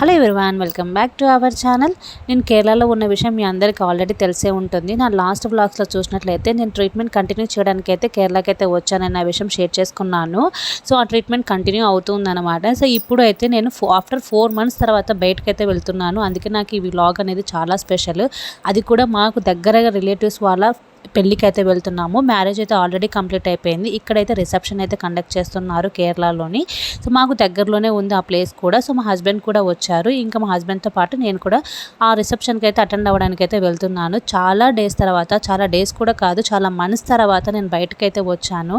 Hello everyone, welcome back to our channel. నేను కేరళలో ఉన్న విషయం మీ అందరికీ ఆల్రెడీ తెలిసే ఉంటుంది. నా లాస్ట్ వ్లాగ్స్లో చూసినట్లయితే నేను ట్రీట్మెంట్ కంటిన్యూ చేయడానికి అయితే కేరళకి అయితే వచ్చానన్న విషయం షేర్ చేసుకున్నాను. సో ఆ ట్రీట్మెంట్ కంటిన్యూ అవుతుందన్నమాట. సో ఇప్పుడు అయితే నేను ఆఫ్టర్ 4 months తర్వాత బయటకు అయితే వెళ్తున్నాను. అందుకే నాకు ఈ వ్లాగ్ అనేది చాలా స్పెషల్. అది కూడా మాకు దగ్గరగా రిలేటివ్స్ వాళ్ళ పెళ్ళికి అయితే వెళ్తున్నాము. మ్యారేజ్ అయితే ఆల్రెడీ కంప్లీట్ అయిపోయింది. ఇక్కడైతే రిసెప్షన్ అయితే కండక్ట్ చేస్తున్నారు కేరళలోని. సో మాకు దగ్గరలోనే ఉంది ఆ ప్లేస్ కూడా. సో మా హస్బెండ్ కూడా వచ్చారు. ఇంకా మా హస్బెండ్తో పాటు నేను కూడా ఆ రిసెప్షన్కి అయితే అటెండ్ అవ్వడానికి అయితే వెళ్తున్నాను. చాలా డేస్ కూడా కాదు, చాలా మంత్స్ తర్వాత నేను బయటకు అయితే వచ్చాను.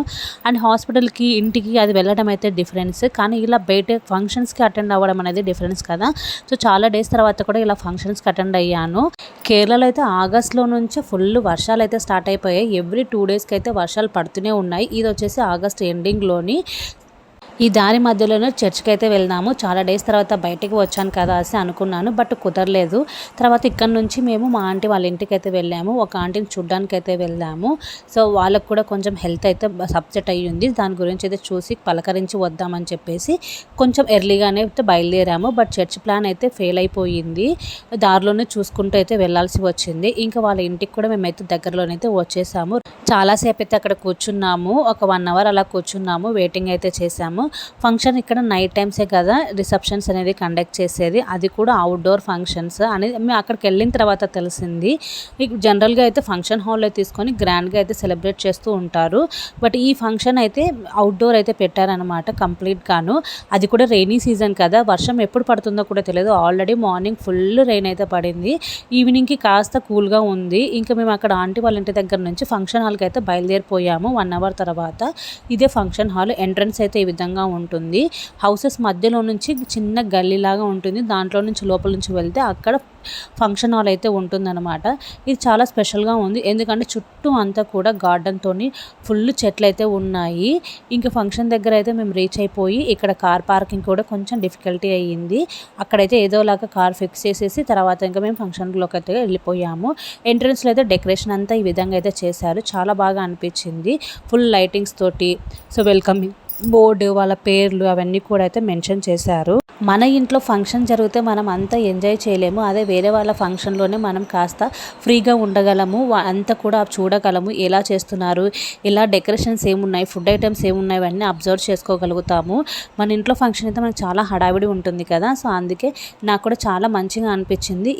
అండ్ హాస్పిటల్కి ఇంటికి అది వెళ్ళడం అయితే డిఫరెన్స్, కానీ ఇలా బయట ఫంక్షన్స్కి అటెండ్ అవ్వడం అనేది డిఫరెన్స్ కదా. సో చాలా డేస్ తర్వాత కూడా ఇలా ఫంక్షన్స్కి అటెండ్ అయ్యాను. కేరళలో అయితే ఆగస్ట్లో నుంచి ఫుల్ వర్షాలు అయితే స్టార్ట్ అయిపోయాయి. ఎవ్రీ 2 daysకి అయితే వర్షాలు పడుతూనే ఉన్నాయి. ఇది వచ్చేసి ఆగస్ట్ ఎండింగ్లోని. ఈ దారి మధ్యలోనే చర్చ్కి అయితే వెళ్దాము. చాలా డేస్ తర్వాత బయటికి వచ్చాను కదా అని అనుకున్నాను, బట్ కుదరలేదు. తర్వాత ఇక్కడ నుంచి మేము మా ఆంటీ వాళ్ళ ఇంటికి అయితే వెళ్ళాము. ఒక ఆంటీని చూడ్డానికి అయితే వెళ్ళాము. సో వాళ్ళకు కూడా కొంచెం హెల్త్ అయితే సబ్జెక్ట్ అయ్యింది. దాని గురించి అయితే చూసి పలకరించి వద్దామని చెప్పేసి కొంచెం ఎర్లీగానే అయితే బయలుదేరాము. బట్ చర్చ్ ప్లాన్ అయితే ఫెయిల్ అయిపోయింది. దారిలోనే చూసుకుంటూ అయితే వెళ్ళాల్సి వచ్చింది. ఇంకా వాళ్ళ ఇంటికి కూడా మేమైతే దగ్గరలోనైతే వచ్చేసాము. చాలాసేపు అయితే అక్కడ కూర్చున్నాము. ఒక 1 hour అలా కూర్చున్నాము, వెయిటింగ్ అయితే చేసాము. ఫంక్షన్ ఇక్కడ నైట్ టైమ్సే కదా రిసెప్షన్స్ అనేది కండక్ట్ చేసేది. అది కూడా అవుట్డోర్ ఫంక్షన్స్ అనేది మేము అక్కడికి వెళ్ళిన తర్వాత తెలిసింది. జనరల్గా అయితే ఫంక్షన్ హాల్లో తీసుకొని గ్రాండ్గా అయితే సెలబ్రేట్ చేస్తూ ఉంటారు. బట్ ఈ ఫంక్షన్ అయితే అవుట్డోర్ అయితే పెట్టారనమాట కంప్లీట్గాను. అది కూడా రెయినీ సీజన్ కదా, వర్షం ఎప్పుడు పడుతుందో కూడా తెలియదు. ఆల్రెడీ మార్నింగ్ ఫుల్ రెయిన్ అయితే పడింది. ఈవినింగ్కి కాస్త కూల్గా ఉంది. ఇంకా మేము అక్కడ ఆంటీ వాళ్ళ ఇంటి దగ్గర నుంచి ఫంక్షన్ హాల్కి అయితే బయలుదేరిపోయాము 1 hour తర్వాత. ఇదే ఫంక్షన్ హాల్. ఎంట్రన్స్ అయితే ఈ విధంగా ఉంటుంది. హౌసెస్ మధ్యలో నుంచి చిన్న గల్లీలాగా ఉంటుంది. దాంట్లో నుంచి లోపల నుంచి వెళ్తే అక్కడ ఫంక్షన్ హాల్ అయితే ఉంటుందన్నమాట. ఇది చాలా స్పెషల్గా ఉంది, ఎందుకంటే చుట్టూ అంతా కూడా గార్డెన్తోని ఫుల్ చెట్లు అయితే ఉన్నాయి. ఇంకా ఫంక్షన్ దగ్గర అయితే మేము రీచ్ అయిపోయి ఇక్కడ కార్ పార్కింగ్ కూడా కొంచెం డిఫికల్టీ అయ్యింది. అక్కడైతే ఏదోలాగా కార్ ఫిక్స్ చేసేసి తర్వాత ఇంకా మేము ఫంక్షన్లోకి అయితే వెళ్ళిపోయాము. ఎంట్రన్స్లో అయితే డెకరేషన్ అంతా ఈ విధంగా అయితే చేశారు. చాలా బాగా అనిపించింది. ఫుల్ లైటింగ్స్ తోటి. సో వెల్కమింగ్ బోర్డు, వాళ్ళ పేర్లు అవన్నీ కూడా అయితే మెన్షన్ చేశారు. మన ఇంట్లో ఫంక్షన్ జరిగితే మనం అంతా ఎంజాయ్ చేయలేము. అదే వేరే వాళ్ళ ఫంక్షన్లోనే మనం కాస్త ఫ్రీగా ఉండగలము, అంతా కూడా చూడగలము. ఎలా చేస్తున్నారు, ఎలా డెకరేషన్స్ ఏమున్నాయి, ఫుడ్ ఐటమ్స్ ఏమున్నాయి, అవన్నీ అబ్జర్వ్ చేసుకోగలుగుతాము. మన ఇంట్లో ఫంక్షన్ అయితే మనకు చాలా హడావిడి ఉంటుంది కదా. సో అందుకే నాకు కూడా చాలా మంచిగా అనిపించింది.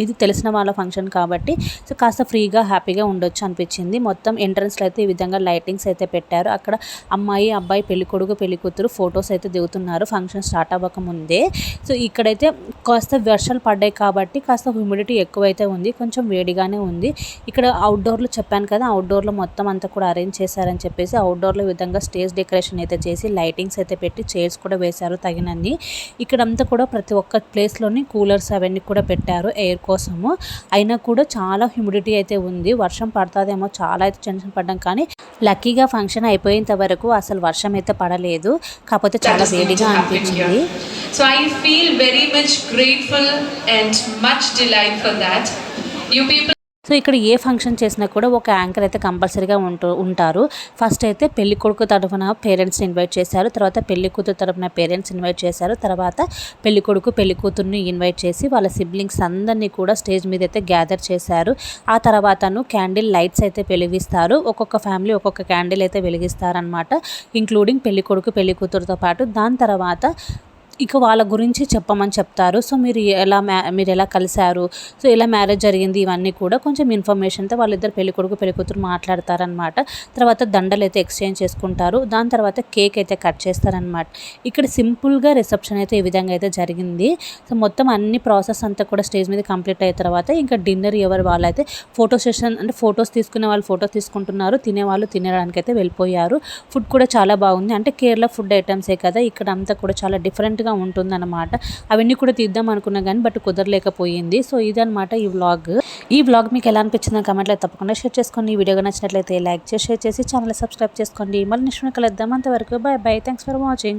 ఇది తెలిసిన వాళ్ళ ఫంక్షన్ కాబట్టి సో కాస్త ఫ్రీగా హ్యాపీగా ఉండొచ్చు అనిపించింది. మొత్తం ఎంట్రన్స్లో అయితే ఈ విధంగా లైటింగ్స్ అయితే పెట్టారు. అక్కడ అమ్మాయి అబ్బాయి, పెళ్ళికొడుకు పెళ్ళికూతురు ఫొటోస్ అయితే దిగుతున్నారు ఫంక్షన్ స్టార్ట్ అవ్వక ముందే. సో ఇక్కడైతే కాస్త వర్షాలు పడ్డాయి కాబట్టి కాస్త హ్యూమిడిటీ ఎక్కువైతే ఉంది, కొంచెం వేడిగానే ఉంది. ఇక్కడ అవుట్డోర్లో చెప్పాను కదా, అవుట్డోర్లో మొత్తం అంతా కూడా అరేంజ్ చేశారని చెప్పేసి అవుట్డోర్లో విధంగా స్టేజ్ డెకరేషన్ అయితే చేసి లైటింగ్స్ అయితే పెట్టి చైర్స్ కూడా వేశారు తగినన్ని. ఇక్కడంతా కూడా ప్రతి ఒక్క ప్లేస్లోని కూలర్స్ అవన్నీ కూడా పెట్టారు ఎయిర్ కోసము. అయినా కూడా చాలా హ్యూమిడిటీ అయితే ఉంది. వర్షం పడుతుందేమో చాలా అయితే టెన్షన్ పడ్డాం, కానీ లక్కీగా ఫంక్షన్ అయిపోయేంత వరకు అసలు వర్షం అయితే పడలేదు. కాకపోతే చాలా వేడిగా అనిపించింది. So I feel very much grateful and much delight for that. You people. So ఇక్కడ ఏ ఫంక్షన్ చేసినా కూడా ఒక యాంకర్ అయితే కంపల్సరీగా ఉంటారు. ఫస్ట్ అయితే పెళ్లి కొడుకు తరఫున పేరెంట్స్ని ఇన్వైట్ చేశారు, తర్వాత పెళ్లి కూతురు తరఫున పేరెంట్స్ ఇన్వైట్ చేశారు, తర్వాత పెళ్లి కొడుకు పెళ్లి కూతుర్ని ఇన్వైట్ చేసి వాళ్ళ సిబ్లింగ్స్ అందరినీ కూడా స్టేజ్ మీద అయితే గ్యాదర్ చేశారు. ఆ తర్వాతను క్యాండిల్ లైట్స్ అయితే వెలిగిస్తారు. ఒక్కొక్క ఫ్యామిలీ ఒక్కొక్క క్యాండిల్ అయితే వెలిగిస్తారనమాట, ఇంక్లూడింగ్ పెళ్లి కొడుకు పెళ్లి కూతురుతో పాటు. దాని తర్వాత ఇక వాళ్ళ గురించి చెప్పమని చెప్తారు. సో మీరు ఎలా కలిశారు, సో ఎలా మ్యారేజ్ జరిగింది, ఇవన్నీ కూడా కొంచెం ఇన్ఫర్మేషన్తో వాళ్ళిద్దరు పెళ్లి కొడుకు పెళ్లి కూతురు మాట్లాడతారనమాట. తర్వాత దండలు అయితే ఎక్స్చేంజ్ చేసుకుంటారు. దాని తర్వాత కేక్ అయితే కట్ చేస్తారనమాట. ఇక్కడ సింపుల్గా రిసెప్షన్ అయితే ఈ విధంగా అయితే జరిగింది. సో మొత్తం అన్ని ప్రాసెస్ అంతా కూడా స్టేజ్ మీద కంప్లీట్ అయిన తర్వాత ఇంకా డిన్నర్ వాళ్ళైతే ఫోటో సెషన్, అంటే ఫొటోస్ తీసుకునే వాళ్ళు ఫొటోస్ తీసుకుంటున్నారు, తినేవాళ్ళు తినడానికి అయితే వెళ్ళిపోయారు. ఫుడ్ కూడా చాలా బాగుంది. అంటే కేరళ ఫుడ్ ఐటమ్సే కదా, ఇక్కడ అంతా కూడా చాలా డిఫరెంట్గా ఉంటుందన్నమాట. అవన్నీ కూడా తీద్దాం అనుకున్నా కానీ బట్ కుదరలేకపోయింది. సో ఇదన్నమాట ఈ వ్లాగ్ మీకు ఎలా అనిపించిందో కమెంట్లో తప్పకుండా షేర్ చేసుకోండి. ఈ వీడియో నచ్చినట్లయితే లైక్ చేసి షేర్ చేసి ఛానల్ సబ్స్క్రైబ్ చేసుకోండి. మళ్ళీ నెక్స్ట్ కలుద్దాం. అంతవరకు bye bye. Thanks for watching.